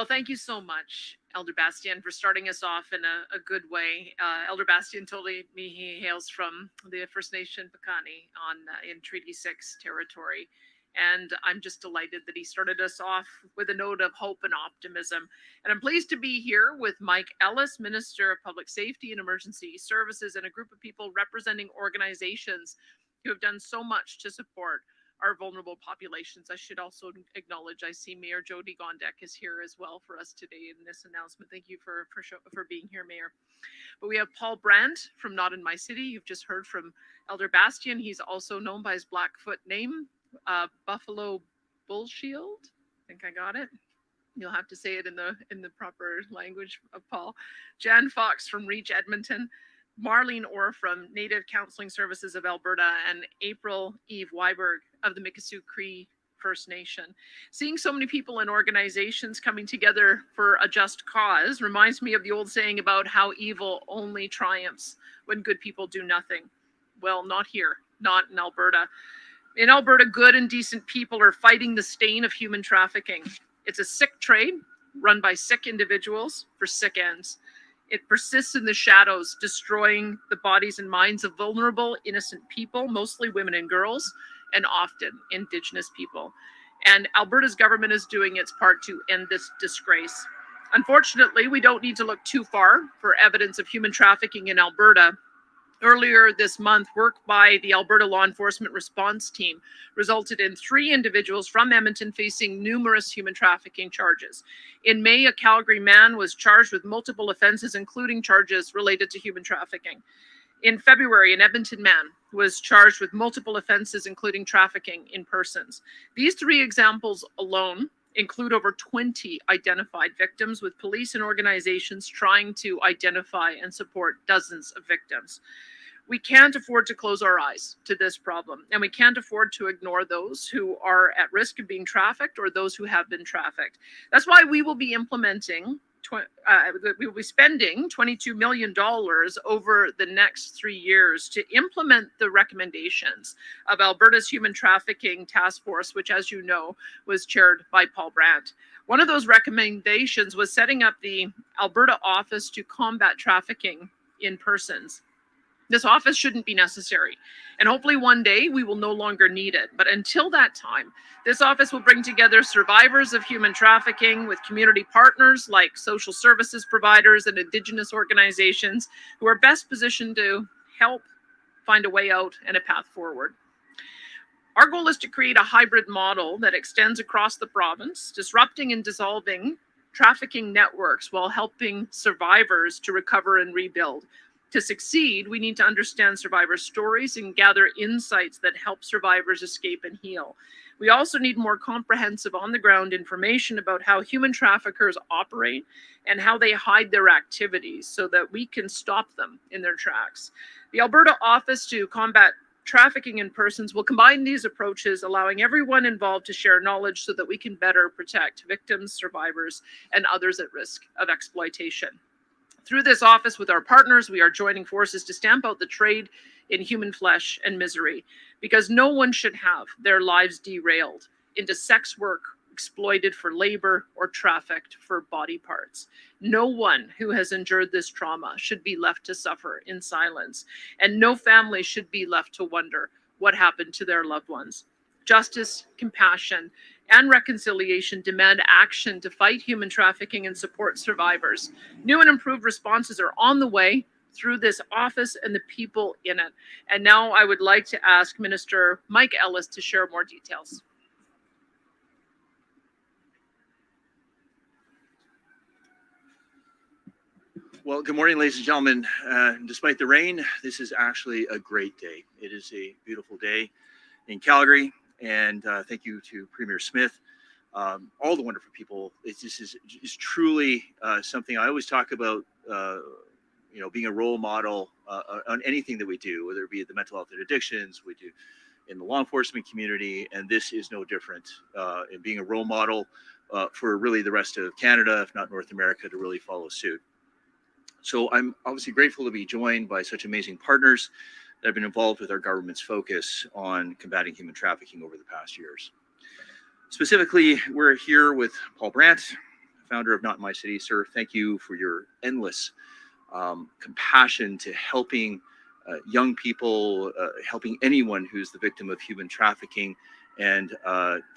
Well, thank you so much, Elder Bastien, for starting us off in a good way. Elder Bastien told me he hails from the First Nation Piikani on in Treaty 6 territory. And I'm just delighted that he started us off with a note of hope and optimism. And I'm pleased to be here with Mike Ellis, Minister of Public Safety and Emergency Services, and a group of people representing organizations who have done so much to support our vulnerable populations. I should also acknowledge, I see Mayor Jody Gondek is here as well for us today in this announcement. Thank you for being here, Mayor. But we have Paul Brandt from Not in My City. You've just heard from Elder Bastien. He's also known by his Blackfoot name, Buffalo Bullshield. I think I got it. You'll have to say it in the proper language of Paul. Jan Fox from Reach Edmonton. Marlene Orr from Native Counseling Services of Alberta, and April Eve Weiberg of the Mikisew Cree First Nation. Seeing so many people and organizations coming together for a just cause reminds me of the old saying about how evil only triumphs when good people do nothing. Well, not here, not in Alberta. In Alberta, good and decent people are fighting the stain of human trafficking. It's a sick trade run by sick individuals for sick ends. It persists in the shadows, destroying the bodies and minds of vulnerable, innocent people, mostly women and girls, and often Indigenous people. And Alberta's government is doing its part to end this disgrace. Unfortunately, we don't need to look too far for evidence of human trafficking in Alberta. Earlier this month, work by the Alberta Law Enforcement Response Team resulted in 3 individuals from Edmonton facing numerous human trafficking charges. In May, a Calgary man was charged with multiple offenses, including charges related to human trafficking. In February, an Edmonton man was charged with multiple offenses, including trafficking in persons. These 3 examples alone include over 20 identified victims, with police and organizations trying to identify and support dozens of victims. We can't afford to close our eyes to this problem, and we can't afford to ignore those who are at risk of being trafficked or those who have been trafficked. That's why we will be spending $22 million over the next 3 years to implement the recommendations of Alberta's Human Trafficking Task Force, which, as you know, was chaired by Paul Brandt. One of those recommendations was setting up the Alberta Office to Combat Trafficking in Persons. This office shouldn't be necessary, and hopefully one day we will no longer need it. But until that time, this office will bring together survivors of human trafficking with community partners like social services providers and Indigenous organizations who are best positioned to help find a way out and a path forward. Our goal is to create a hybrid model that extends across the province, disrupting and dissolving trafficking networks while helping survivors to recover and rebuild. To succeed, we need to understand survivors' stories and gather insights that help survivors escape and heal. We also need more comprehensive on-the-ground information about how human traffickers operate and how they hide their activities so that we can stop them in their tracks. The Alberta Office to Combat Trafficking in Persons will combine these approaches, allowing everyone involved to share knowledge so that we can better protect victims, survivors, and others at risk of exploitation. Through this office with our partners, we are joining forces to stamp out the trade in human flesh and misery, because no one should have their lives derailed into sex work, exploited for labor, or trafficked for body parts. No one who has endured this trauma should be left to suffer in silence, and no family should be left to wonder what happened to their loved ones. Justice, compassion, and reconciliation demand action to fight human trafficking and support survivors. New and improved responses are on the way through this office and the people in it. And now I would like to ask Minister Mike Ellis to share more details. Well, good morning, ladies and gentlemen. Despite the rain, this is actually a great day. It is a beautiful day in Calgary. And thank you to Premier Smith, all the wonderful people. This is truly something I always talk about, being a role model on anything that we do, whether it be the mental health and addictions, we do in the law enforcement community, and this is no different in being a role model for really the rest of Canada, if not North America, to really follow suit. So I'm obviously grateful to be joined by such amazing partners that have been involved with our government's focus on combating human trafficking over the past years. Specifically, we're here with Paul Brandt founder of Not In My City. Sir, thank you for your endless compassion to helping young people, helping anyone who's the victim of human trafficking, and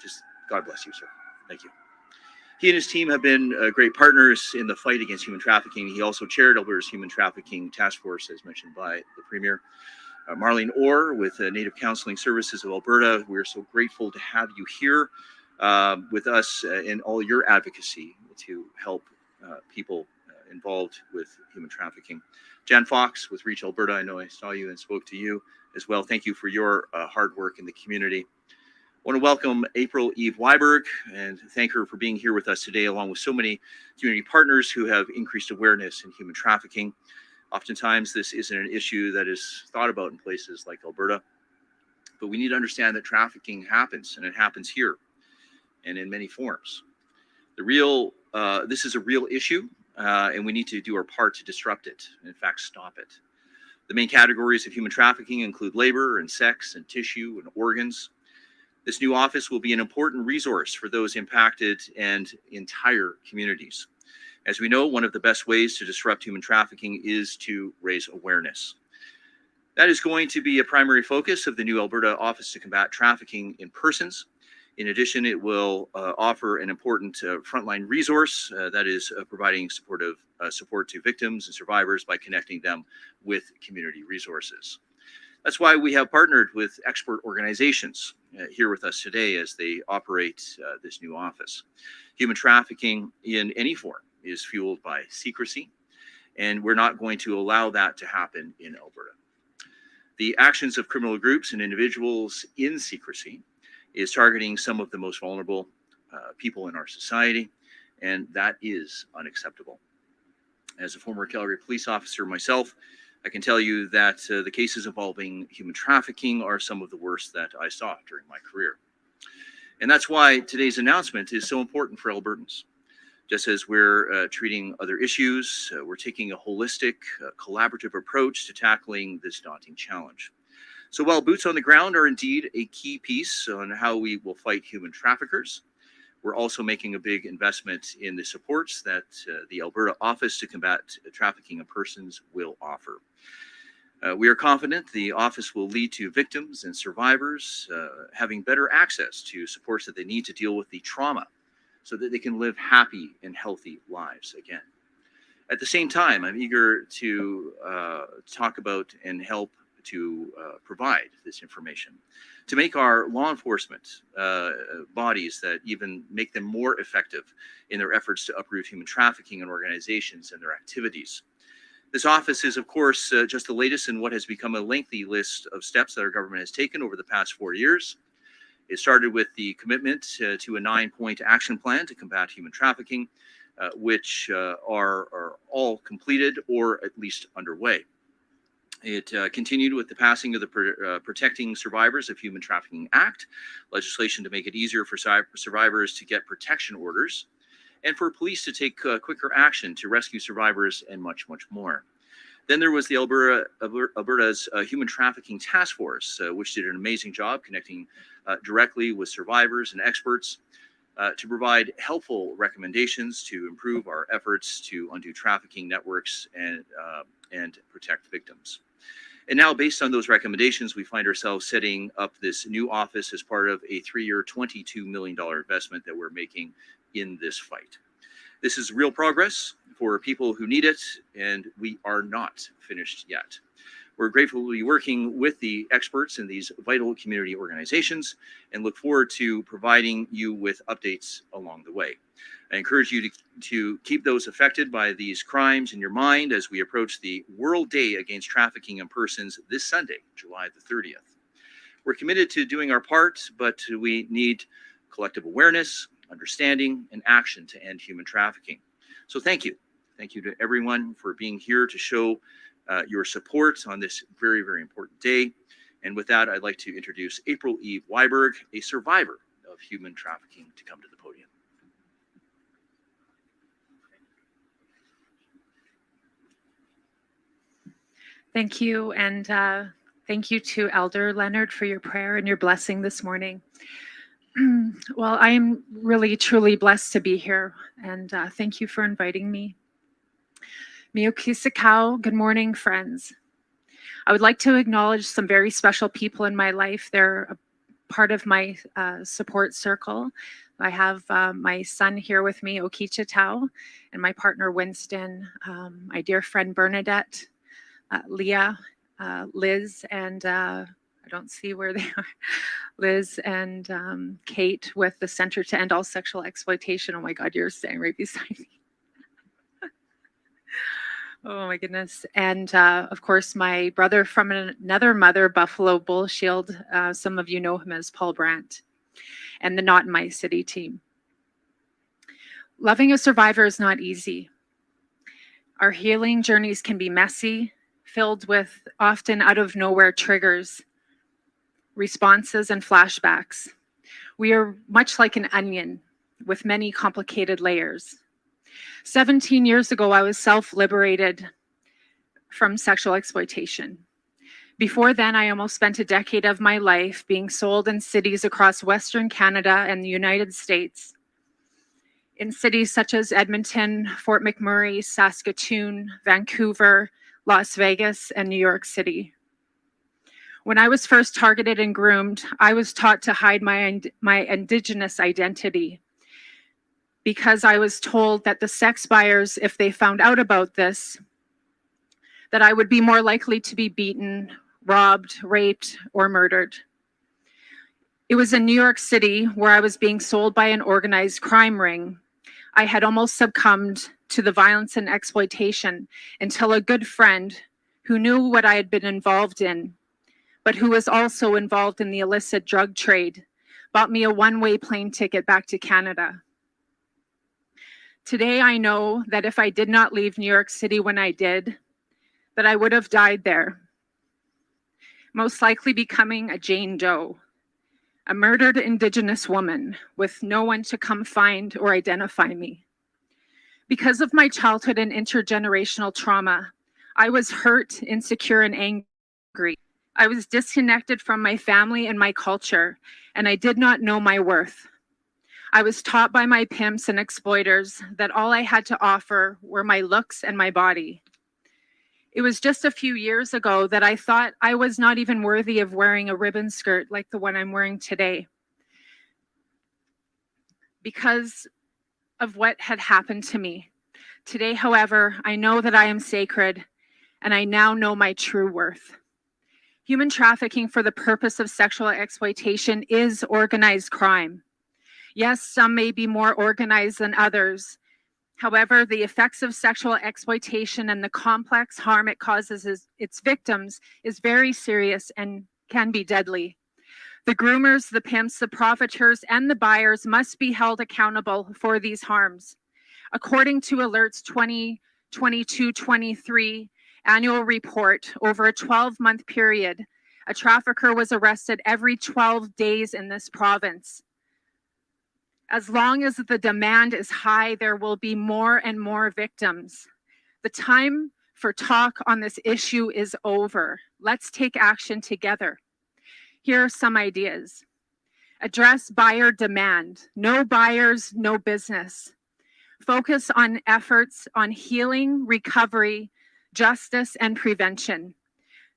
just God bless you, sir. Thank you. He and his team have been great partners in the fight against human trafficking. He also chaired Alberta's Human Trafficking Task Force, as mentioned by the Premier. Marlene Orr with Native Counseling Services of Alberta, we're so grateful to have you here with us in all your advocacy to help people involved with human trafficking. Jan Fox with Reach Alberta, I know I saw you and spoke to you as well. Thank you for your hard work in the community. I want to welcome April Eve Weiberg and thank her for being here with us today, along with so many community partners who have increased awareness in human trafficking. Oftentimes, this isn't an issue that is thought about in places like Alberta, but we need to understand that trafficking happens, and it happens here and in many forms. This is a real issue, and we need to do our part to disrupt it, and in fact, stop it. The main categories of human trafficking include labor and sex and tissue and organs. This new office will be an important resource for those impacted and entire communities. As we know, one of the best ways to disrupt human trafficking is to raise awareness. That is going to be a primary focus of the new Alberta Office to Combat Trafficking in Persons. In addition, it will offer an important frontline resource that is providing support to victims and survivors by connecting them with community resources. That's why we have partnered with expert organizations here with us today as they operate this new office. Human trafficking in any form is fueled by secrecy, and we're not going to allow that to happen in Alberta. The actions of criminal groups and individuals in secrecy is targeting some of the most vulnerable people in our society, and that is unacceptable. As a former Calgary police officer myself, I can tell you that the cases involving human trafficking are some of the worst that I saw during my career. And that's why today's announcement is so important for Albertans. Just as we're treating other issues, we're taking a holistic, collaborative approach to tackling this daunting challenge. So while boots on the ground are indeed a key piece on how we will fight human traffickers, we're also making a big investment in the supports that the Alberta Office to Combat Trafficking in Persons will offer. We are confident the office will lead to victims and survivors having better access to supports that they need to deal with the trauma so that they can live happy and healthy lives again. At the same time, I'm eager to talk about and help to provide this information, to make our law enforcement bodies that even make them more effective in their efforts to uproot human trafficking in organizations and their activities. This office is, of course, just the latest in what has become a lengthy list of steps that our government has taken over the past 4 years. It started with the commitment to a 9-point action plan to combat human trafficking, which are all completed or at least underway. It continued with the passing of the Protecting Survivors of Human Trafficking Act, legislation to make it easier for survivors to get protection orders, and for police to take quicker action to rescue survivors, and much, much more. Then there was the Alberta's Human Trafficking Task Force, which did an amazing job connecting directly with survivors and experts to provide helpful recommendations to improve our efforts to undo trafficking networks and protect victims. And now, based on those recommendations, we find ourselves setting up this new office as part of a 3-year, $22 million investment that we're making in this fight. This is real progress for people who need it, and we are not finished yet. We're grateful to be working with the experts in these vital community organizations and look forward to providing you with updates along the way. I encourage you to keep those affected by these crimes in your mind as we approach the World Day Against Trafficking in Persons this Sunday, July the 30th. We're committed to doing our part, but we need collective awareness, understanding, and action to end human trafficking. So thank you. Thank you to everyone for being here to show your support on this very, very important day. And with that, I'd like to introduce April Eve Weiberg, a survivor of human trafficking, to come to the podium. Thank you, and thank you to Elder Leonard for your prayer and your blessing this morning. Well, I'm really, truly blessed to be here, and thank you for inviting me. Miyokisakau, good morning, friends. I would like to acknowledge some very special people in my life. They're a part of my support circle. I have my son here with me, Okicha Tau, and my partner, Winston, my dear friend, Bernadette, Leah, Liz, and I don't see where they are. Liz and Kate with the Center to End All Sexual Exploitation. Oh my God, you're staying right beside me. Oh my goodness. And of course, my brother from another mother, Buffalo Bull Shield. Some of you know him as Paul Brandt, and the Not in My City team. Loving a survivor is not easy. Our healing journeys can be messy, filled with often out of nowhere triggers, responses, and flashbacks. We are much like an onion with many complicated layers. 17 years ago, I was self-liberated from sexual exploitation. Before then, I almost spent a decade of my life being sold in cities across Western Canada and the United States. In cities such as Edmonton, Fort McMurray, Saskatoon, Vancouver, Las Vegas, and New York City. When I was first targeted and groomed, I was taught to hide my Indigenous identity because I was told that the sex buyers, if they found out about this, that I would be more likely to be beaten, robbed, raped, or murdered. It was in New York City where I was being sold by an organized crime ring. I had almost succumbed to the violence and exploitation until a good friend who knew what I had been involved in, but who was also involved in the illicit drug trade, bought me a one-way plane ticket back to Canada. Today, I know that if I did not leave New York City when I did, that I would have died there, most likely becoming a Jane Doe, a murdered Indigenous woman with no one to come find or identify me. Because of my childhood and intergenerational trauma, I was hurt, insecure, and angry. I was disconnected from my family and my culture, and I did not know my worth. I was taught by my pimps and exploiters that all I had to offer were my looks and my body. It was just a few years ago that I thought I was not even worthy of wearing a ribbon skirt like the one I'm wearing today, because of what had happened to me. Today, however, I know that I am sacred, and I now know my true worth. Human trafficking for the purpose of sexual exploitation is organized crime. Yes, some may be more organized than others. However, the effects of sexual exploitation and the complex harm it causes its victims is very serious and can be deadly. The groomers, the pimps, the profiteers, and the buyers must be held accountable for these harms. According to Alert's 2022-23 annual report, over a 12-month period, a trafficker was arrested every 12 days in this province. As long as the demand is high, there will be more and more victims. The time for talk on this issue is over. Let's take action together. Here are some ideas. Address buyer demand. No buyers, no business. Focus on efforts on healing, recovery, justice, and prevention.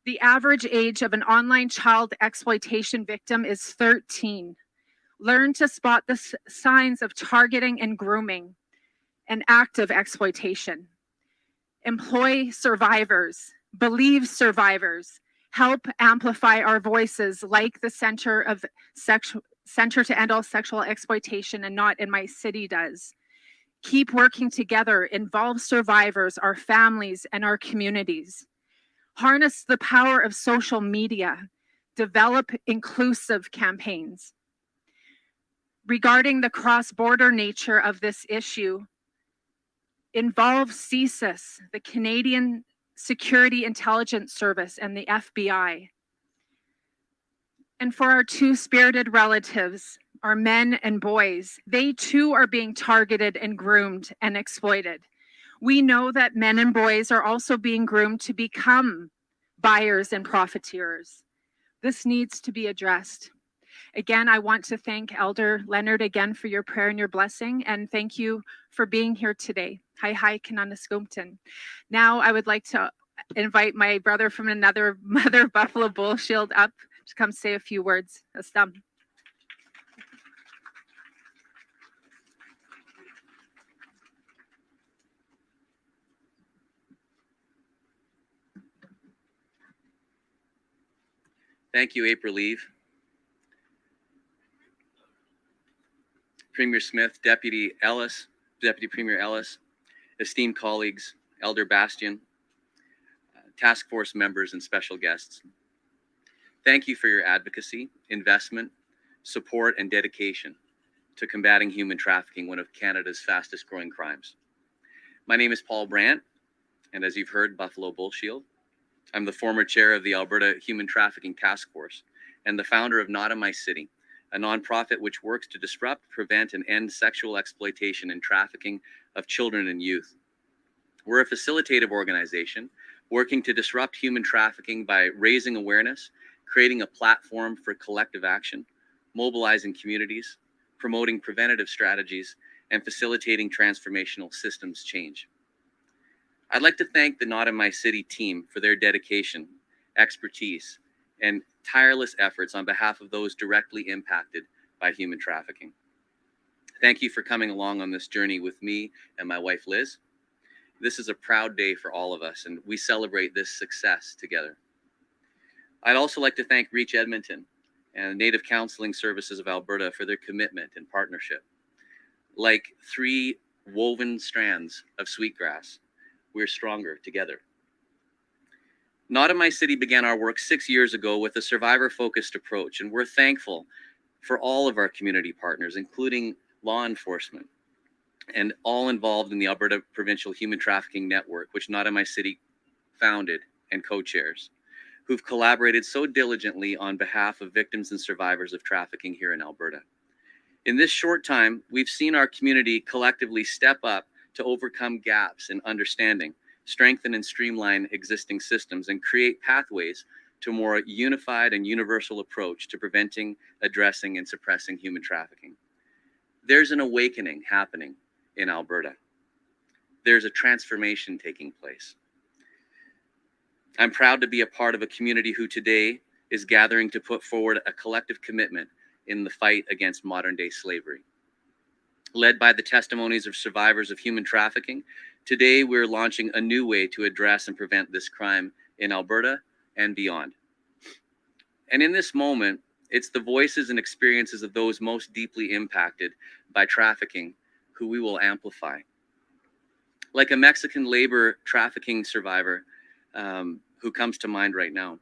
The average age of an online child exploitation victim is 13. Learn to spot the signs of targeting and grooming and active exploitation. Employ survivors, believe survivors, help amplify our voices like the Center to End All Sexual Exploitation and Not in My City does. Keep working together, involve survivors, our families, and our communities. Harness the power of social media, develop inclusive campaigns. Regarding the cross-border nature of this issue, involve CSIS, the Canadian Security Intelligence Service, and the FBI. And for our two-spirited relatives, our men and boys, they too are being targeted and groomed and exploited. We know that men and boys are also being groomed to become buyers and profiteers. This needs to be addressed. Again, I want to thank Elder Leonard again for your prayer and your blessing, and thank you for being here today. Hi, Kananaskoomton. Now I would like to invite my brother from another Mother Buffalo Bull Shield up to come say a few words. Astam. Thank you, April Eve. Premier Smith, Deputy Ellis, Deputy Premier Ellis, esteemed colleagues, Elder Bastian, task force members and special guests. Thank you for your advocacy, investment, support, and dedication to combating human trafficking, one of Canada's fastest growing crimes. My name is Paul Brandt, and as you've heard, Buffalo Bull Shield. I'm the former chair of the Alberta Human Trafficking Task Force and the founder of Not in My City, a nonprofit which works to disrupt, prevent, and end sexual exploitation and trafficking of children and youth. We're a facilitative organization working to disrupt human trafficking by raising awareness, creating a platform for collective action, mobilizing communities, promoting preventative strategies, and facilitating transformational systems change. I'd like to thank the Not in My City team for their dedication, expertise, and tireless efforts on behalf of those directly impacted by human trafficking. Thank you for coming along on this journey with me and my wife, Liz. This is a proud day for all of us, and we celebrate this success together. I'd also like to thank Reach Edmonton and Native Counseling Services of Alberta for their commitment and partnership. Like three woven strands of sweetgrass, we're stronger together. Not in My City began our work 6 years ago with a survivor-focused approach, and we're thankful for all of our community partners, including law enforcement, and all involved in the Alberta Provincial Human Trafficking Network, which Not in My City founded and co-chairs, who've collaborated so diligently on behalf of victims and survivors of trafficking here in Alberta. In this short time, we've seen our community collectively step up to overcome gaps in understanding, strengthen and streamline existing systems, and create pathways to a more unified and universal approach to preventing, addressing, and suppressing human trafficking. There's an awakening happening in Alberta. There's a transformation taking place. I'm proud to be a part of a community who today is gathering to put forward a collective commitment in the fight against modern-day slavery. Led by the testimonies of survivors of human trafficking, today we're launching a new way to address and prevent this crime in Alberta and beyond. And in this moment, it's the voices and experiences of those most deeply impacted by trafficking who we will amplify. Like a Mexican labor trafficking survivor who comes to mind right now.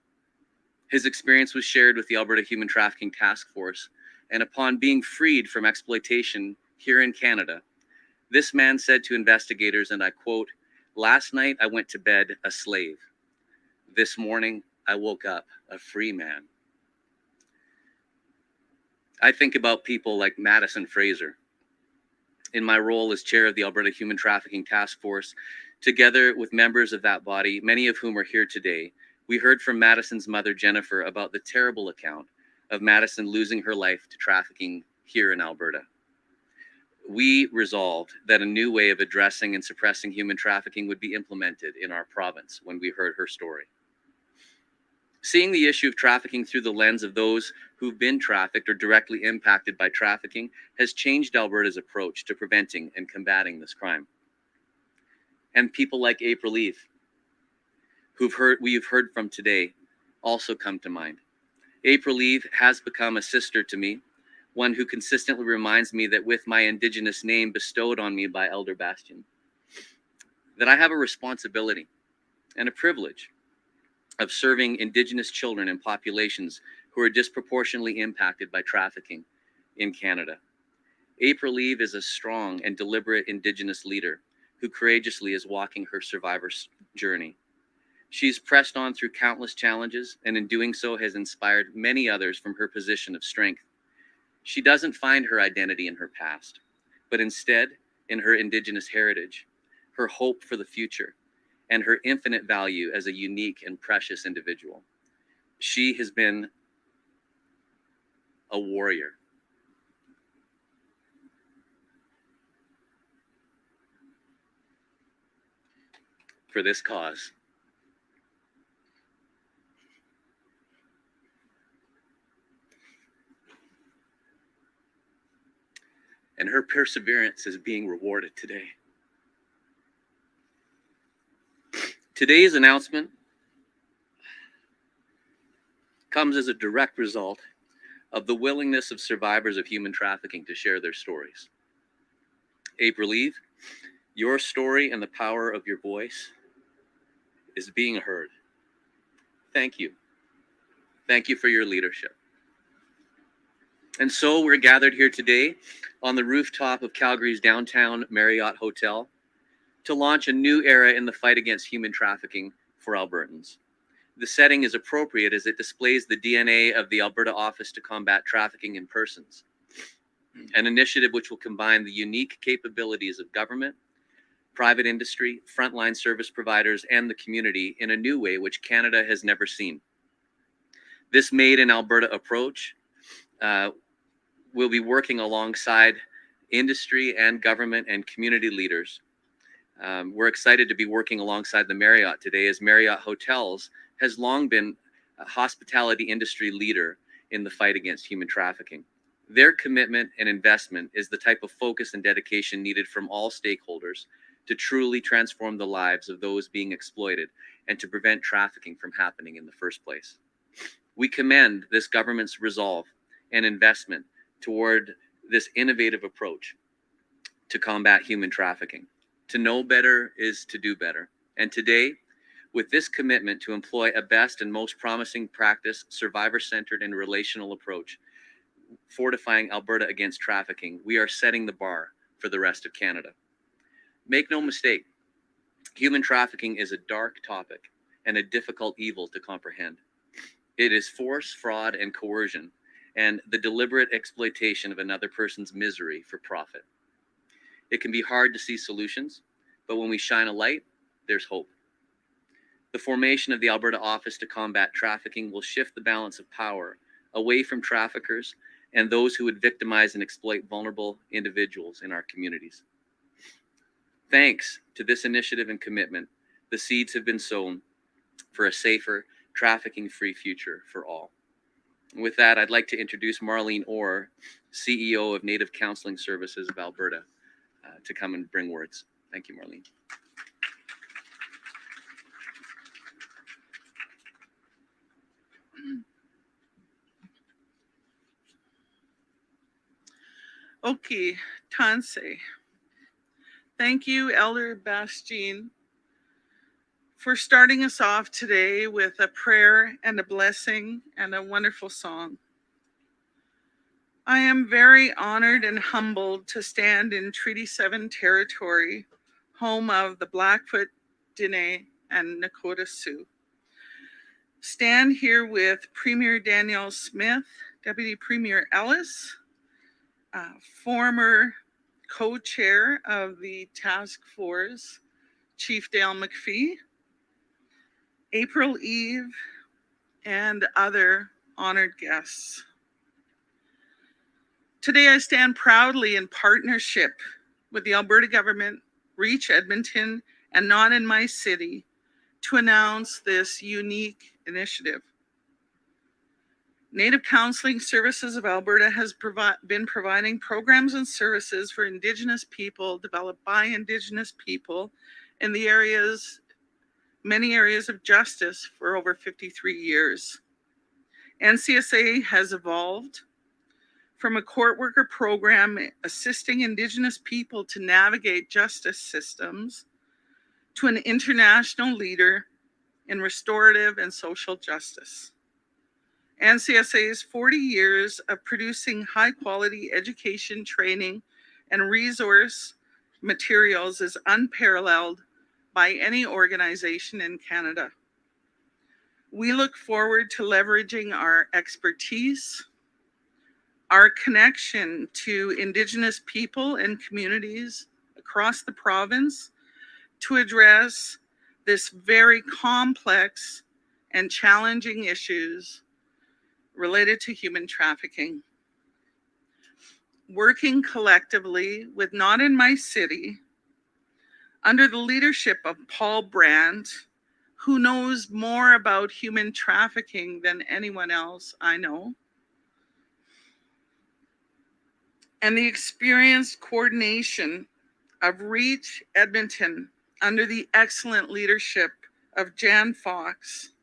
His experience was shared with the Alberta Human Trafficking Task Force, and upon being freed from exploitation here in Canada, this man said to investigators, and I quote, "Last night I went to bed a slave. This morning I woke up a free man." I think about people like Madison Fraser. In my role as chair of the Alberta Human Trafficking Task Force, together with members of that body, many of whom are here today, we heard from Madison's mother, Jennifer, about the terrible account of Madison losing her life to trafficking here in Alberta. We resolved that a new way of addressing and suppressing human trafficking would be implemented in our province when we heard her story. Seeing the issue of trafficking through the lens of those who've been trafficked or directly impacted by trafficking has changed Alberta's approach to preventing and combating this crime. And people like April Eve, we've heard from today, also come to mind. April Eve has become a sister to me, one who consistently reminds me that with my Indigenous name bestowed on me by Elder Bastian, that I have a responsibility and a privilege of serving Indigenous children and populations who are disproportionately impacted by trafficking in Canada. April Eve is a strong and deliberate Indigenous leader who courageously is walking her survivor's journey. She's pressed on through countless challenges, and in doing so has inspired many others from her position of strength. She doesn't find her identity in her past, but instead in her Indigenous heritage, her hope for the future, and her infinite value as a unique and precious individual. She has been a warrior. For this cause. And her perseverance is being rewarded today. Today's announcement comes as a direct result of the willingness of survivors of human trafficking to share their stories. April Eve, your story and the power of your voice is being heard. Thank you. Thank you for your leadership. And so we're gathered here today on the rooftop of Calgary's downtown Marriott Hotel to launch a new era in the fight against human trafficking for Albertans. The setting is appropriate as it displays the DNA of the Alberta Office to Combat Trafficking in Persons, an initiative which will combine the unique capabilities of government, private industry, frontline service providers, and the community in a new way which Canada has never seen. This Made in Alberta approach will be working alongside industry and government and community leaders. We're excited to be working alongside the Marriott today, as Marriott Hotels has long been a hospitality industry leader in the fight against human trafficking. Their commitment and investment is the type of focus and dedication needed from all stakeholders to truly transform the lives of those being exploited and to prevent trafficking from happening in the first place. We commend this government's resolve and investment toward this innovative approach to combat human trafficking. To know better is to do better. And today, with this commitment to employ a best and most promising practice, survivor-centered and relational approach, fortifying Alberta against trafficking, we are setting the bar for the rest of Canada. Make no mistake, human trafficking is a dark topic and a difficult evil to comprehend. It is force, fraud, and coercion, and the deliberate exploitation of another person's misery for profit. It can be hard to see solutions, but when we shine a light, there's hope. The formation of the Alberta Office to Combat Trafficking will shift the balance of power away from traffickers and those who would victimize and exploit vulnerable individuals in our communities. Thanks to this initiative and commitment, the seeds have been sown for a safer, trafficking-free future for all. And with that, I'd like to introduce Marlene Orr, CEO of Native Counseling Services of Alberta, to come and bring words. Thank you, Marlene. Okay, Tanse. Thank you, Elder Bastien, for starting us off today with a prayer and a blessing and a wonderful song. I am very honored and humbled to stand in Treaty 7 territory, home of the Blackfoot, Dene, and Nakota Sioux. Stand here with Premier Danielle Smith, Deputy Premier Ellis, former co-chair of the task force, Chief Dale McPhee, April Eve, and other honored guests. Today I stand proudly in partnership with the Alberta government, Reach Edmonton, and Not in My City to announce this unique initiative. Native Counseling Services of Alberta has been providing programs and services for Indigenous people developed by Indigenous people in the many areas of justice for over 53 years. NCSA has evolved from a court worker program assisting Indigenous people to navigate justice systems to an international leader in restorative and social justice. NCSA's 40 years of producing high-quality education, training, and resource materials is unparalleled by any organization in Canada. We look forward to leveraging our expertise, our connection to Indigenous people and communities across the province to address this very complex and challenging issues related to human trafficking. working collectively with Not in My City under the leadership of Paul Brandt, who knows more about human trafficking than anyone else I know, and the experienced coordination of Reach Edmonton under the excellent leadership of Jan Fox,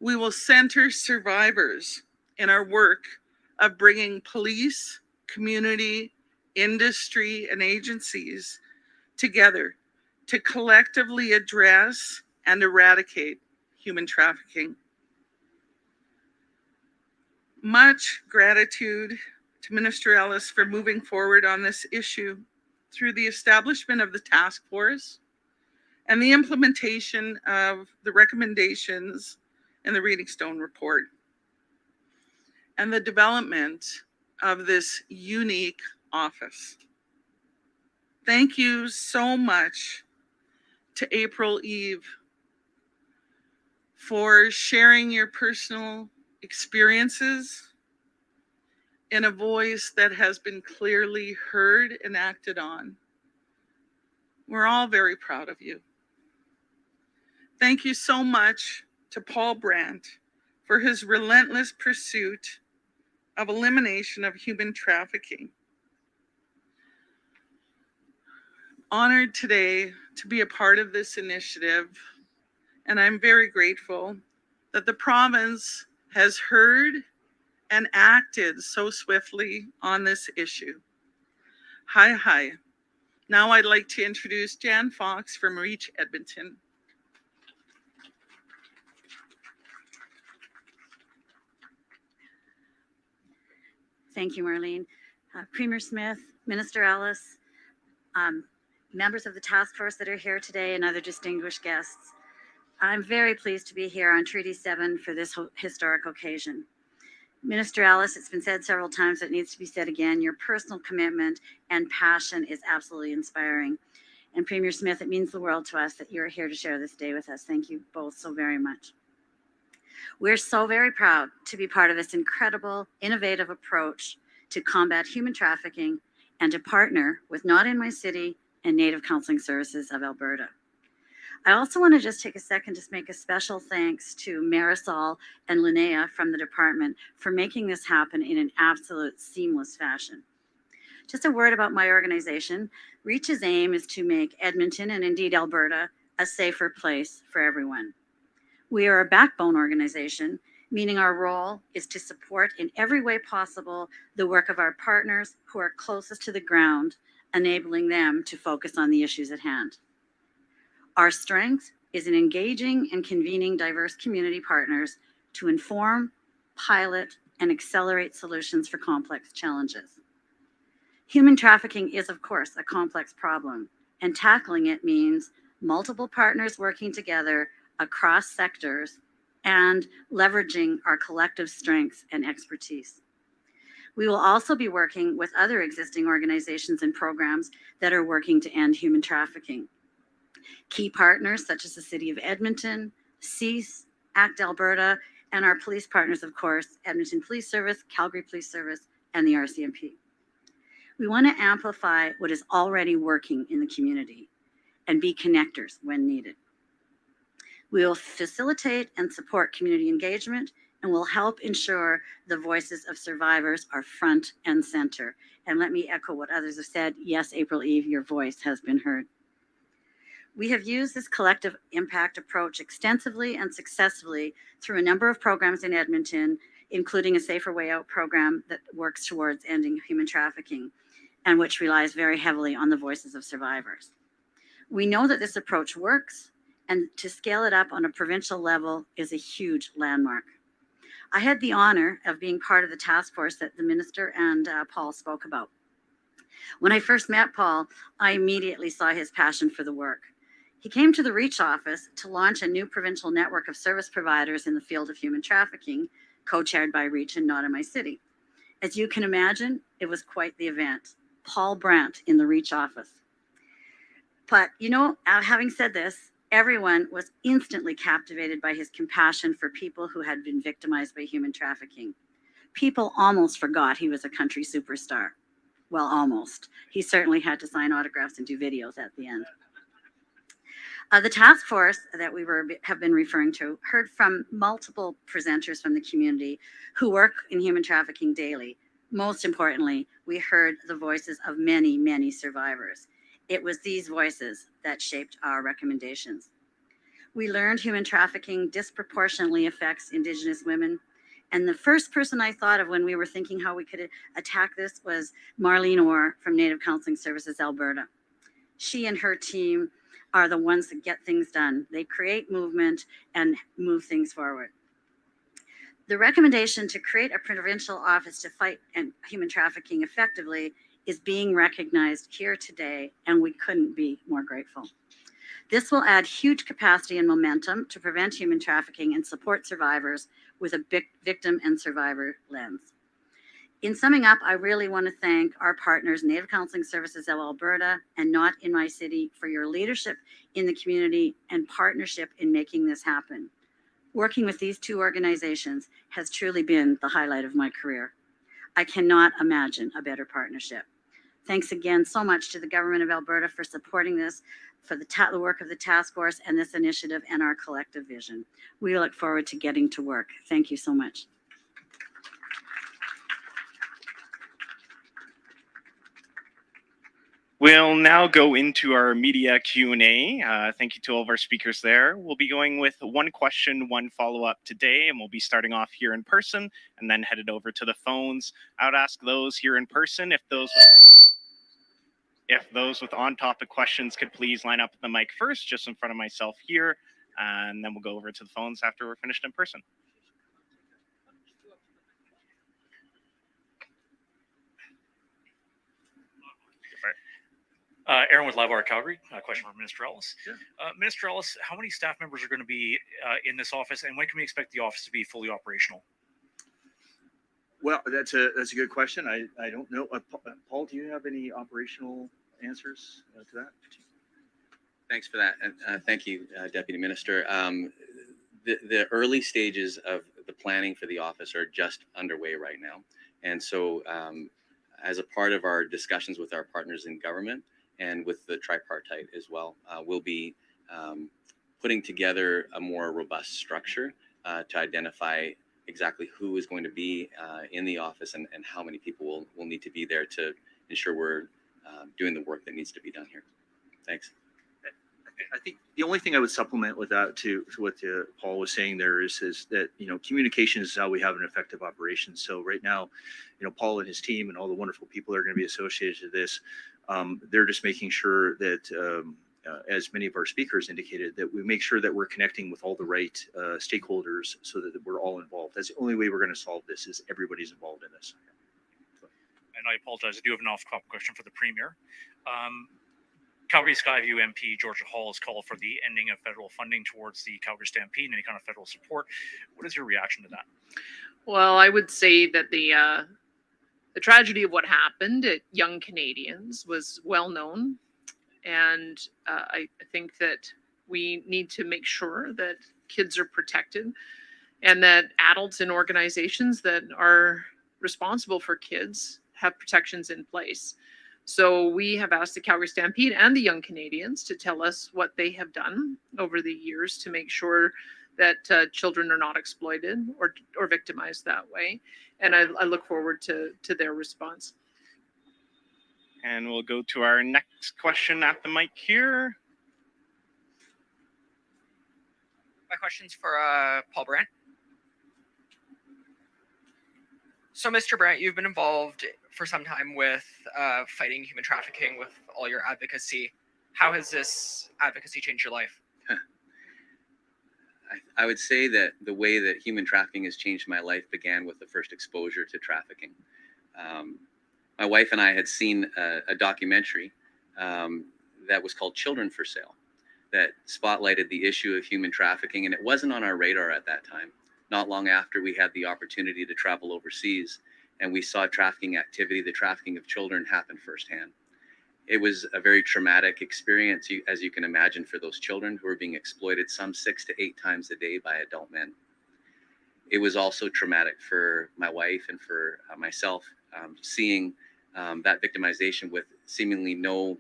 we will center survivors in our work of bringing police, community, industry, and agencies together to collectively address and eradicate human trafficking. Much gratitude to Minister Ellis for moving forward on this issue through the establishment of the task force and the implementation of the recommendations in the Reading Stone report, and the development of this unique office. Thank you so much to April Eve for sharing your personal experiences in a voice that has been clearly heard and acted on. We're all very proud of you. Thank you so much to Paul Brandt for his relentless pursuit of elimination of human trafficking. Honored today to be a part of this initiative, and I'm very grateful that the province has heard and acted so swiftly on this issue. Hi. Now I'd like to introduce Jan Fox from Reach Edmonton. Thank you, Marlene. Premier Smith, Minister Ellis, members of the task force that are here today, and other distinguished guests. I'm very pleased to be here on Treaty 7 for this historic occasion. Minister Ellis, it's been said several times, it needs to be said again, your personal commitment and passion is absolutely inspiring. And Premier Smith, it means the world to us that you're here to share this day with us. Thank you both so very much. We're so very proud to be part of this incredible, innovative approach to combat human trafficking and to partner with Not in My City and Native Counseling Services of Alberta. I also want to just take a second to make a special thanks to Marisol and Linnea from the department for making this happen in an absolute seamless fashion. Just a word about my organization. Reach's aim is to make Edmonton, and indeed Alberta, a safer place for everyone. We are a backbone organization, meaning our role is to support in every way possible the work of our partners who are closest to the ground, enabling them to focus on the issues at hand. Our strength is in engaging and convening diverse community partners to inform, pilot, and accelerate solutions for complex challenges. Human trafficking is, of course, a complex problem, and tackling it means multiple partners working together across sectors and leveraging our collective strengths and expertise. We will also be working with other existing organizations and programs that are working to end human trafficking. Key partners such as the City of Edmonton, CEAS, ACT Alberta, and our police partners, of course, Edmonton Police Service, Calgary Police Service, and the RCMP. We want to amplify what is already working in the community and be connectors when needed. We will facilitate and support community engagement and will help ensure the voices of survivors are front and center. And let me echo what others have said. Yes, April Eve, your voice has been heard. We have used this collective impact approach extensively and successfully through a number of programs in Edmonton, including a Safer Way Out program that works towards ending human trafficking and which relies very heavily on the voices of survivors. We know that this approach works, and to scale it up on a provincial level is a huge landmark. I had the honor of being part of the task force that the minister and Paul spoke about. When I first met Paul, I immediately saw his passion for the work. He came to the Reach office to launch a new provincial network of service providers in the field of human trafficking, co-chaired by Reach and Not in My City. As you can imagine, it was quite the event. Paul Brandt in the Reach office. But, you know, having said this, everyone was instantly captivated by his compassion for people who had been victimized by human trafficking. People almost forgot he was a country superstar. Well, almost. He certainly had to sign autographs and do videos at the end. The task force that we have been referring to heard from multiple presenters from the community who work in human trafficking daily. Most importantly, we heard the voices of many, many survivors. It was these voices that shaped our recommendations. We learned human trafficking disproportionately affects Indigenous women. And the first person I thought of when we were thinking how we could attack this was Marlene Orr from Native Counseling Services Alberta. She and her team are the ones that get things done. They create movement and move things forward. The recommendation to create a provincial office to fight human trafficking effectively is being recognized here today, and we couldn't be more grateful. This will add huge capacity and momentum to prevent human trafficking and support survivors with a victim and survivor lens. In summing up, I really want to thank our partners, Native Counseling Services of Alberta and Not in My City, for your leadership in the community and partnership in making this happen. Working with these two organizations has truly been the highlight of my career. I cannot imagine a better partnership. Thanks again so much to the Government of Alberta for supporting this, for the work of the task force and this initiative and our collective vision. We look forward to getting to work. Thank you so much. We'll now go into our media Q&A. Thank you to all of our speakers there. We'll be going with one question, one follow-up today, and we'll be starting off here in person and then headed over to the phones. I would ask those here in person if those with on-topic questions could please line up the mic first, just in front of myself here, and then we'll go over to the phones after we're finished in person. Aaron with LiveWire Calgary. Question for Minister Ellis. Sure. Minister Ellis, how many staff members are going to be in this office, and when can we expect the office to be fully operational? Well, that's a good question. I don't know. Paul, do you have any operational answers to that? Thanks for that, and thank you, Deputy Minister. The early stages of the planning for the office are just underway right now, and so as a part of our discussions with our partners in government and with the tripartite as well, we'll be putting together a more robust structure to identify exactly who is going to be in the office and how many people will need to be there to ensure we're doing the work that needs to be done here. Thanks. I think the only thing I would supplement with that to what Paul was saying there is that, communication is how we have an effective operation. So right now, Paul and his team and all the wonderful people that are going to be associated to this, they're just making sure that, as many of our speakers indicated, that we make sure that we're connecting with all the right stakeholders so that we're all involved. That's the only way we're going to solve this, is everybody's involved in this. And I apologize, I do have an off-topic question for the Premier. Calgary Skyview MP Georgia Hall has called for the ending of federal funding towards the Calgary Stampede and any kind of federal support. What is your reaction to that? Well, I would say that the tragedy of what happened at Young Canadians was well known, and I think that we need to make sure that kids are protected and that adults and organizations that are responsible for kids have protections in place. So we have asked the Calgary Stampede and the Young Canadians to tell us what they have done over the years to make sure that children are not exploited or victimized that way. And I look forward to their response. And we'll go to our next question at the mic here. My question's for Paul Brandt. So, Mr. Brandt, you've been involved for some time with fighting human trafficking with all your advocacy. How has this advocacy changed your life? I would say that the way that human trafficking has changed my life began with the first exposure to trafficking. My wife and I had seen a documentary that was called Children for Sale that spotlighted the issue of human trafficking, and it wasn't on our radar at that time. Not long after, we had the opportunity to travel overseas, and we saw trafficking activity, the trafficking of children, happen firsthand. It was a very traumatic experience, as you can imagine, for those children who were being exploited some 6 to 8 times a day by adult men. It was also traumatic for my wife and for myself, seeing that victimization with seemingly no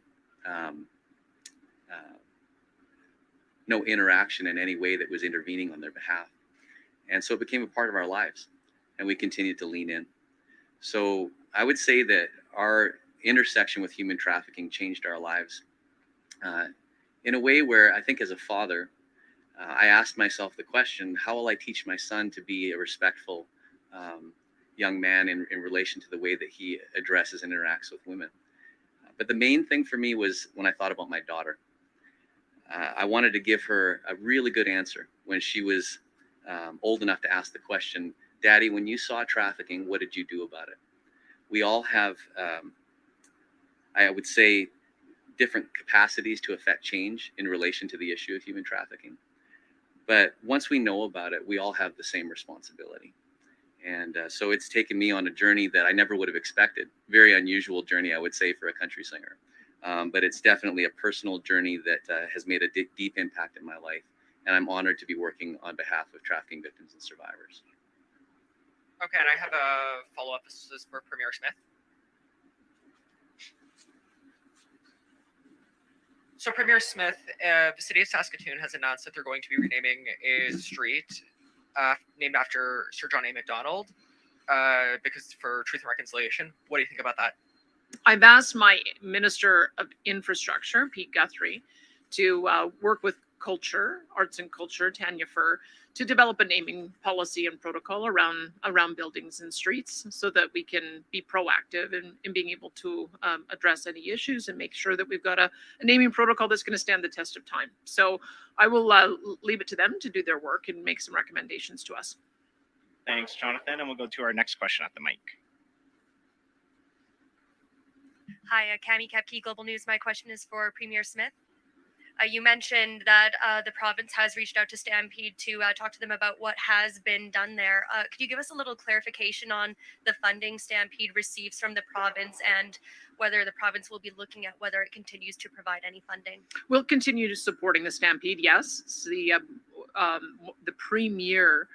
interaction in any way that was intervening on their behalf. And so it became a part of our lives, and we continued to lean in. So I would say that our intersection with human trafficking changed our lives in a way where I think as a father, I asked myself the question, how will I teach my son to be a respectful young man in relation to the way that he addresses and interacts with women? But the main thing for me was when I thought about my daughter. I wanted to give her a really good answer when she was old enough to ask the question, Daddy, when you saw trafficking, what did you do about it? We all have, I would say, different capacities to affect change in relation to the issue of human trafficking. But once we know about it, we all have the same responsibility. And so it's taken me on a journey that I never would have expected. Very unusual journey, I would say, for a country singer. But it's definitely a personal journey that has made a deep impact in my life. And I'm honored to be working on behalf of trafficking victims and survivors. Okay, and I have a follow-up. This is for Premier Smith. So Premier Smith, the city of Saskatoon has announced that they're going to be renaming a street named after Sir John A. Macdonald because for Truth and Reconciliation. What do you think about that? I've asked my Minister of Infrastructure, Pete Guthrie, to work with arts and culture, Tanya Furr, to develop a naming policy and protocol around buildings and streets so that we can be proactive in being able to address any issues and make sure that we've got a naming protocol that's going to stand the test of time. So I will leave it to them to do their work and make some recommendations to us. Thanks, Jonathan. And we'll go to our next question at the mic. Hi, Cami Kepke, Global News. My question is for Premier Smith. You mentioned that the province has reached out to Stampede to talk to them about what has been done there. Could you give us a little clarification on the funding Stampede receives from the province and whether the province will be looking at whether it continues to provide any funding? We'll continue supporting the Stampede, yes. It's the premier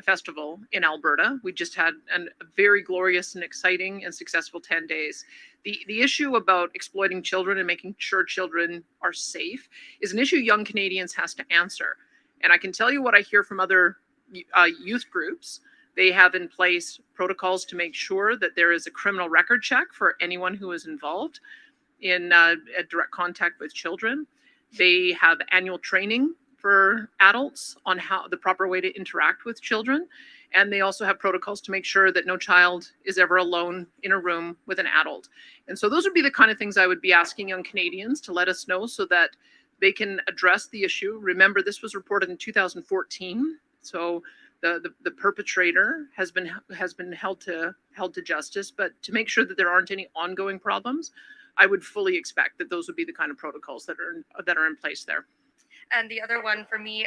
festival in Alberta. We just had a very glorious and exciting and successful 10 days. The issue about exploiting children and making sure children are safe is an issue young Canadians has to answer. And I can tell you what I hear from other youth groups. They have in place protocols to make sure that there is a criminal record check for anyone who is involved in a direct contact with children. They have annual training for adults on how the proper way to interact with children. And they also have protocols to make sure that no child is ever alone in a room with an adult. And so those would be the kind of things I would be asking young Canadians to let us know so that they can address the issue. Remember, this was reported in 2014. So the perpetrator has been held to justice, but to make sure that there aren't any ongoing problems, I would fully expect that those would be the kind of protocols that are in place there. And the other one for me,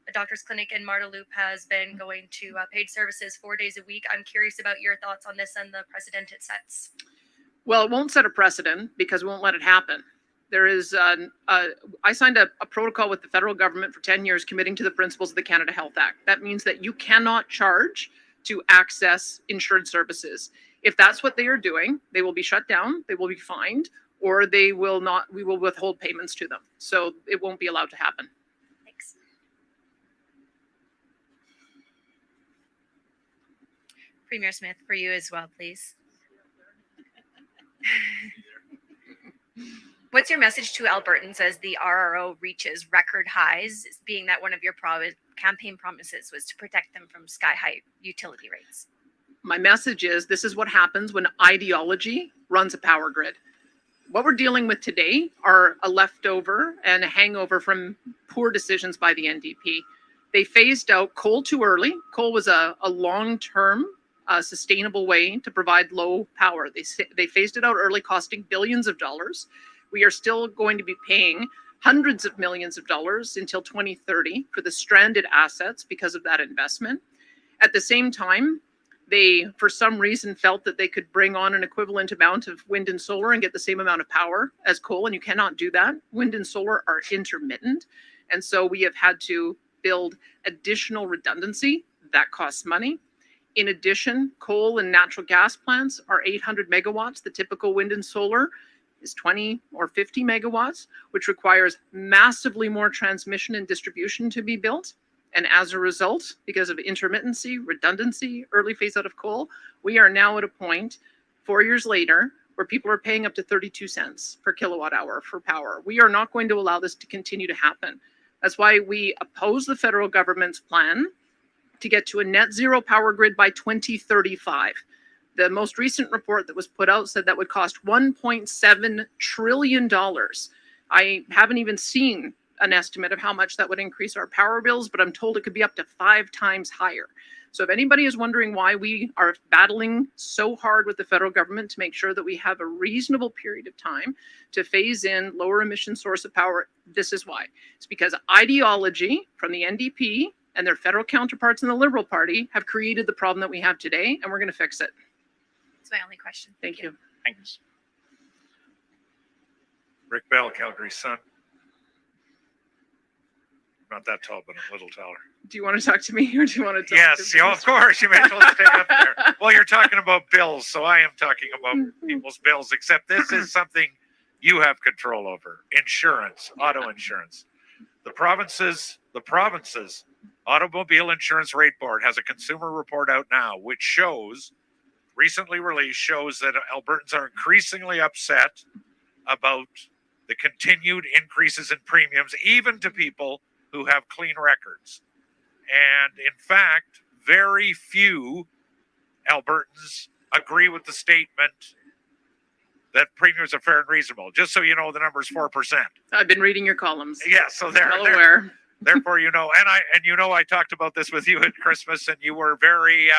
a doctor's clinic in Marda Loop has been going to paid services 4 days a week. I'm curious about your thoughts on this and the precedent it sets. Well, it won't set a precedent because we won't let it happen. There is, I signed a protocol with the federal government for 10 years committing to the principles of the Canada Health Act. That means that you cannot charge to access insured services. If that's what they are doing, they will be shut down, they will be fined, or we will withhold payments to them. So it won't be allowed to happen. Thanks. Premier Smith, for you as well, please. What's your message to Albertans as the RRO reaches record highs, being that one of your campaign promises was to protect them from sky-high utility rates? My message is this is what happens when ideology runs a power grid. What we're dealing with today are a leftover and a hangover from poor decisions by the NDP. They phased out coal too early. Coal was a long-term sustainable way to provide low power. They phased it out early, costing billions of dollars. We are still going to be paying hundreds of millions of dollars until 2030 for the stranded assets because of that investment. At the same time, they, for some reason, felt that they could bring on an equivalent amount of wind and solar and get the same amount of power as coal, and you cannot do that. Wind and solar are intermittent, and so we have had to build additional redundancy. That costs money. In addition, coal and natural gas plants are 800 megawatts. The typical wind and solar is 20 or 50 megawatts, which requires massively more transmission and distribution to be built. And as a result, because of intermittency, redundancy, early phase out of coal, we are now at a point 4 years later where people are paying up to 32 cents per kilowatt hour for power. We are not going to allow this to continue to happen. That's why we oppose the federal government's plan to get to a net zero power grid by 2035. The most recent report that was put out said that would cost $1.7 trillion. I haven't even seen an estimate of how much that would increase our power bills, but I'm told it could be up to 5 times higher. So if anybody is wondering why we are battling so hard with the federal government to make sure that we have a reasonable period of time to phase in lower emission source of power, this is why. It's because ideology from the NDP and their federal counterparts in the Liberal Party have created the problem that we have today, and we're going to fix it. That's my only question. Thank you. Thanks. Rick Bell, Calgary Sun. Not that tall, but a little taller. Do you want to talk to me or do you want to talk Yes, to me? of course. You may as well stay up there. Well, you're talking about bills, so I am talking about people's bills, except this is something you have control over. Insurance, auto insurance. The provinces, Automobile Insurance Rate Board has a consumer report out now, which shows, recently released, shows that Albertans are increasingly upset about the continued increases in premiums, even to people who have clean records. And in fact, very few Albertans agree with the statement that premiums are fair and reasonable. Just so you know, the number is 4%. I've been reading your columns. Yeah, so Well aware. therefore, you know, I talked about this with you at Christmas, and you were very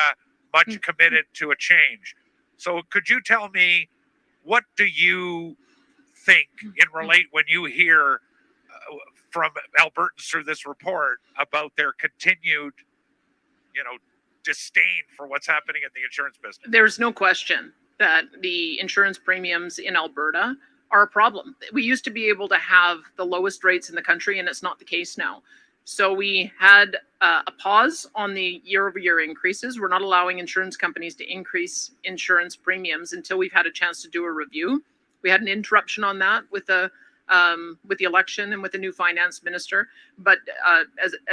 much committed to a change. So could you tell me, what do you think when you hear from Albertans through this report about their continued, disdain for what's happening in the insurance business? There's no question that the insurance premiums in Alberta are a problem. We used to be able to have the lowest rates in the country, and it's not the case now. So we had a pause on the year-over-year increases. We're not allowing insurance companies to increase insurance premiums until we've had a chance to do a review. We had an interruption on that with the election and with the new finance minister. But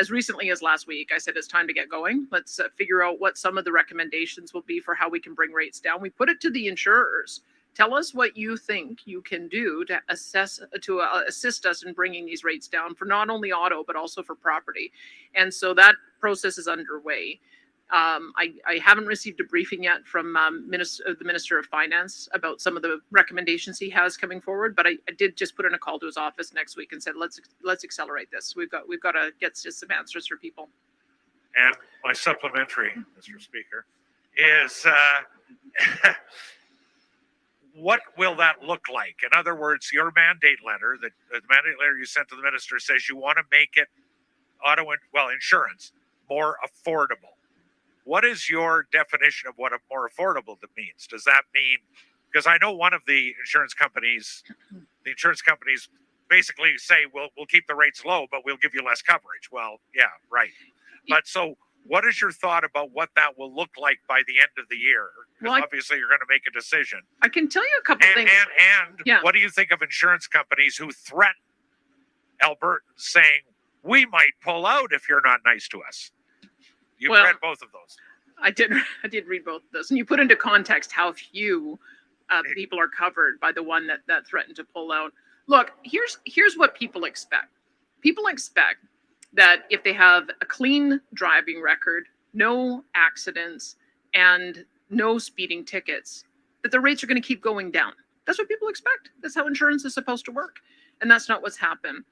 as recently as last week, I said it's time to get going. Let's figure out what some of the recommendations will be for how we can bring rates down. We put it to the insurers. Tell us what you think you can do to assist us in bringing these rates down for not only auto, but also for property. And so that process is underway. I haven't received a briefing yet from the Minister of Finance about some of the recommendations he has coming forward, but I did just put in a call to his office next week and said, let's accelerate this. We've got to get some answers for people. And my supplementary, Mr. Speaker, is what will that look like? In other words, your mandate letter, the mandate letter you sent to the minister, says you want to make it insurance more affordable. What is your definition of what a more affordable means? Does that mean, because I know one of the insurance companies basically say, we'll keep the rates low, but we'll give you less coverage. Well, yeah, right. But so what is your thought about what that will look like by the end of the year? Because obviously you're going to make a decision. I can tell you a couple things. And what do you think of insurance companies who threaten Albertans saying, we might pull out if you're not nice to us? You've read both of those. I did read both of those. And you put into context how few people are covered by the one that threatened to pull out. Look, here's what people expect. People expect that if they have a clean driving record, no accidents, and no speeding tickets, that the rates are going to keep going down. That's what people expect. That's how insurance is supposed to work. And that's not what's happened.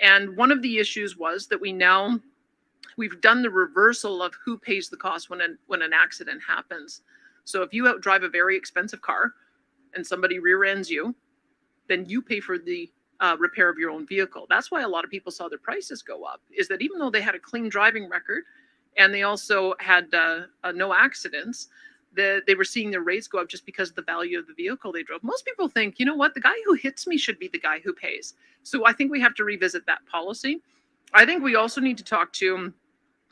And one of the issues was that we've done the reversal of who pays the cost when an accident happens. So if you drive a very expensive car and somebody rear ends you, then you pay for the repair of your own vehicle. That's why a lot of people saw their prices go up, is that even though they had a clean driving record and they also had no accidents, they were seeing their rates go up just because of the value of the vehicle they drove. Most people think, you know what, the guy who hits me should be the guy who pays. So I think we have to revisit that policy. I think we also need to talk to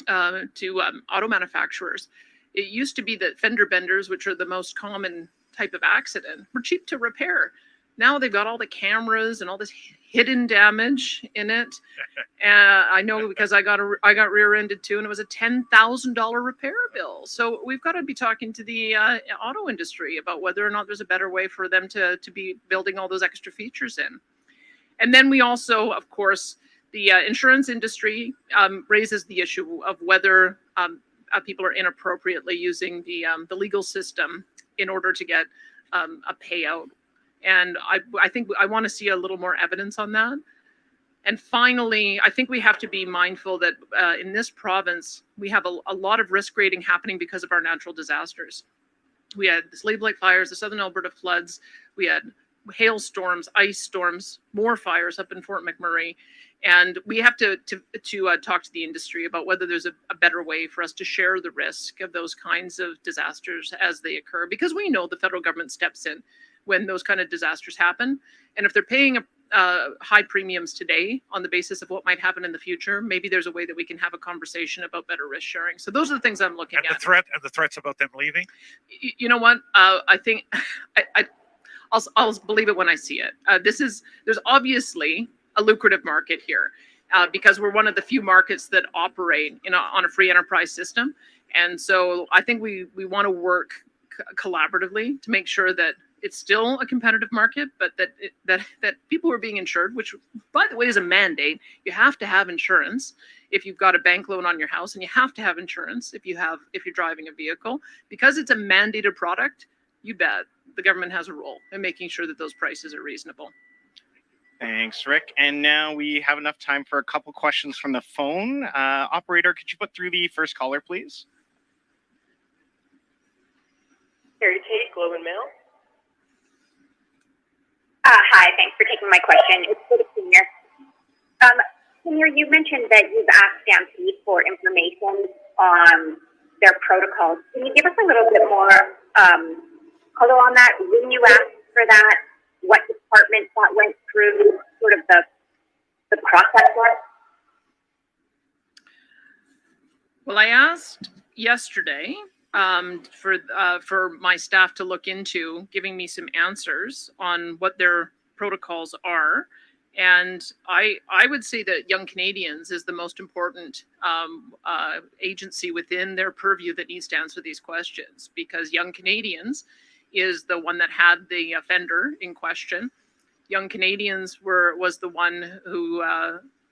auto manufacturers It used to be that fender benders, which are the most common type of accident, were cheap to repair. Now they've got all the cameras and all this hidden damage in it. I know because I got rear-ended too, and it was a $10,000 repair bill. So we've got to be talking to the auto industry about whether or not there's a better way for them to be building all those extra features in. And then we also, of course, the insurance industry raises the issue of whether people are inappropriately using the legal system in order to get a payout. And I think I want to see a little more evidence on that. And finally, I think we have to be mindful that in this province, we have a lot of risk grading happening because of our natural disasters. We had the Slave Lake fires, the Southern Alberta floods, we had hailstorms, ice storms, more fires up in Fort McMurray. And we have to talk to the industry about whether there's a better way for us to share the risk of those kinds of disasters as they occur, because we know the federal government steps in when those kind of disasters happen. And if they're paying high premiums today on the basis of what might happen in the future, maybe there's a way that we can have a conversation about better risk sharing. So those are the things I'm looking at. The threats about them leaving? You know what? I think I'll believe it when I see it. There's obviously a lucrative market here because we're one of the few markets that operate on a free enterprise system. And so I think we want to work collaboratively to make sure that it's still a competitive market, but that people are being insured, which, by the way, is a mandate. You have to have insurance if you've got a bank loan on your house, and you have to have insurance if you're driving a vehicle, because it's a mandated product. You bet the government has a role in making sure that those prices are reasonable. Thanks, Rick. And now we have enough time for a couple questions from the phone. Operator, could you put through the first caller, please? Carrie Tate, Globe and Mail. Hi, thanks for taking my question. It's for the senior. Senior, you mentioned that you've asked Stampede for information on their protocols. Can you give us a little bit more color on that? When you asked for that, what departments that went through, sort of the process was? Well, I asked yesterday for my staff to look into giving me some answers on what their protocols are. And I would say that Young Canadians is the most important agency within their purview that needs to answer these questions, because Young Canadians is the one that had the offender in question. Young Canadians was the one who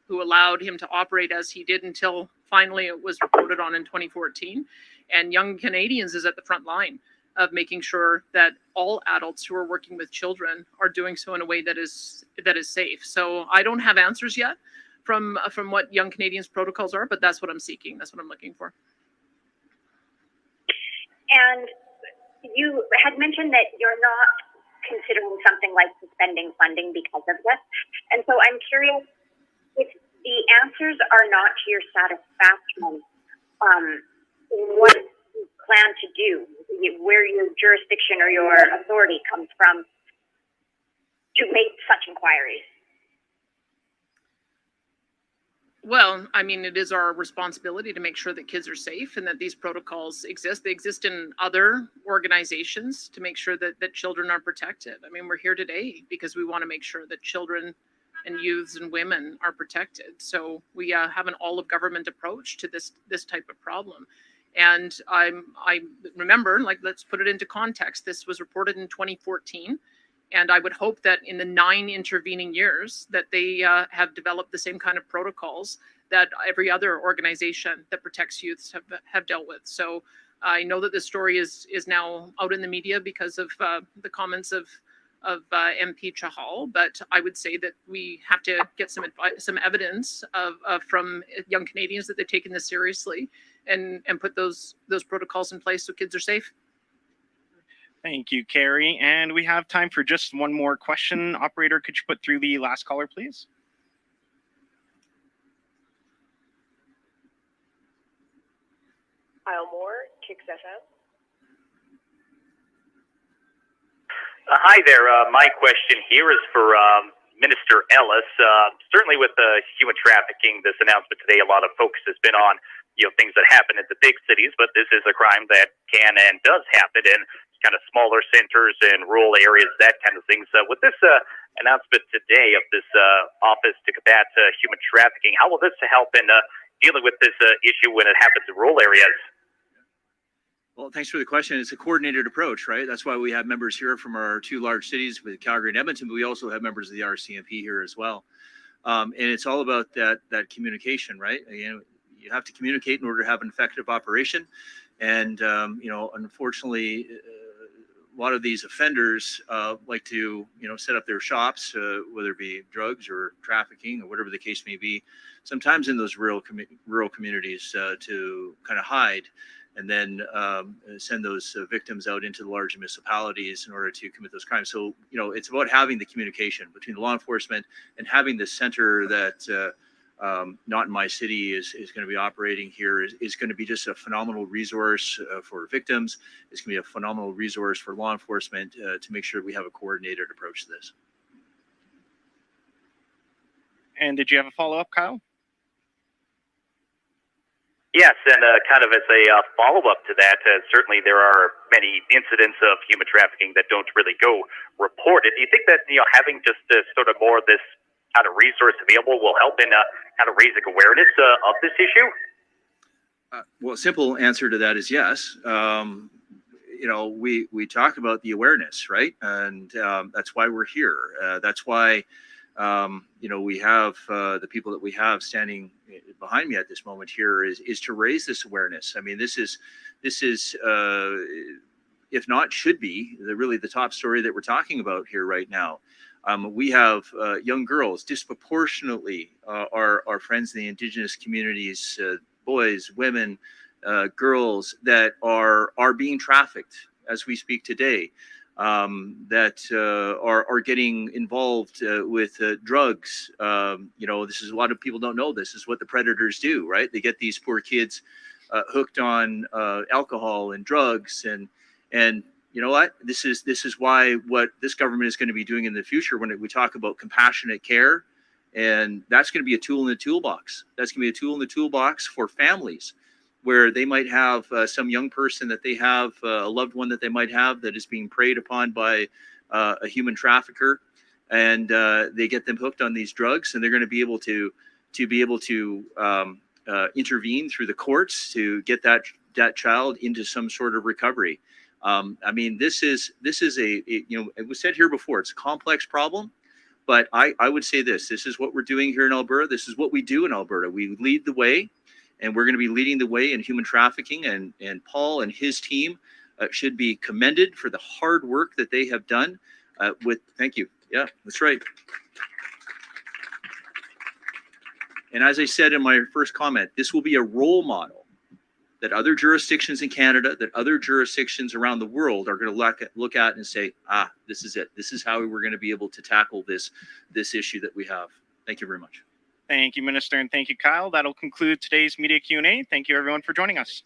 allowed him to operate as he did until finally it was reported on in 2014. And Young Canadians is at the front line of making sure that all adults who are working with children are doing so in a way that is safe. So I don't have answers yet from what Young Canadians protocols are, but that's what I'm seeking. That's what I'm looking for. And you had mentioned that you're not considering something like suspending funding because of this. And so I'm curious, if the answers are not to your satisfaction, what you plan to do, where your jurisdiction or your authority comes from to make such inquiries? Well, I mean, it is our responsibility to make sure that kids are safe and that these protocols exist. They exist in other organizations to make sure that children are protected. I mean, we're here today because we want to make sure that children and youths and women are protected. So we have an all-of-government approach to this type of problem. And I remember, like, let's put it into context. This was reported in 2014. And I would hope that in the 9 intervening years that they have developed the same kind of protocols that every other organization that protects youths have dealt with. So I know that this story is now out in the media because of the comments of MP Chahal, but I would say that we have to get some evidence from Young Canadians that they've taken this seriously and put those protocols in place so kids are safe. Thank you, Carrie. And we have time for just one more question. Operator, could you put through the last caller, please? Kyle Moore, Kicks FM. Hi there. My question here is for Minister Ellis. Certainly with human trafficking, this announcement today, a lot of focus has been on things that happen in the big cities, but this is a crime that can and does happen in kind of smaller centers and rural areas, that kind of thing. So with this announcement today of this office to combat human trafficking, how will this help in dealing with this issue when it happens in rural areas? Well, thanks for the question. It's a coordinated approach, right? That's why we have members here from our two large cities with Calgary and Edmonton, but we also have members of the RCMP here as well. And it's all about that communication, right? You have to communicate in order to have an effective operation. And, unfortunately, a lot of these offenders like to, set up their shops, whether it be drugs or trafficking or whatever the case may be, sometimes in those rural communities to kind of hide and then send those victims out into the large municipalities in order to commit those crimes. So, it's about having the communication between the law enforcement and having the center that Not in My City is going to be operating here is going to be just a phenomenal resource for victims. It's going to be a phenomenal resource for law enforcement to make sure we have a coordinated approach to this. And did you have a follow-up, Kyle? Yes, and kind of as a follow-up to that, certainly there are many incidents of human trafficking that don't really go reported. Do you think that having just sort of more of this kind of resource available will help in kind of raising awareness of this issue? Well, a simple answer to that is yes. We talk about the awareness, right? And that's why we're here. That's why we have the people that we have standing behind me at this moment here is to raise this awareness. I mean, this is if not should be really the top story that we're talking about here right now. We have young girls, disproportionately our friends in the Indigenous communities, boys, women, girls that are being trafficked as we speak today, that are getting involved with drugs. This is a lot of people don't know this is what the predators do, right? They get these poor kids hooked on alcohol and drugs and you know what? This is why what this government is going to be doing in the future when we talk about compassionate care, and that's going to be a tool in the toolbox. That's going to be a tool in the toolbox for families where they might have some young person that they have, a loved one that they might have that is being preyed upon by a human trafficker, and they get them hooked on these drugs, and they're going to be able to intervene through the courts to get that child into some sort of recovery. I mean, this is it was said here before, it's a complex problem, but I would say this is what we're doing here in Alberta. This is what we do in Alberta. We lead the way, and we're going to be leading the way in human trafficking, and Paul and his team should be commended for the hard work that they have done thank you. Yeah, that's right. And as I said in my first comment, this will be a role model that other jurisdictions in Canada, that other jurisdictions around the world are going to look at and say, this is it. This is how we're going to be able to tackle this issue that we have. Thank you very much. Thank you, Minister, and thank you, Kyle. That'll conclude today's media Q&A. Thank you, everyone, for joining us.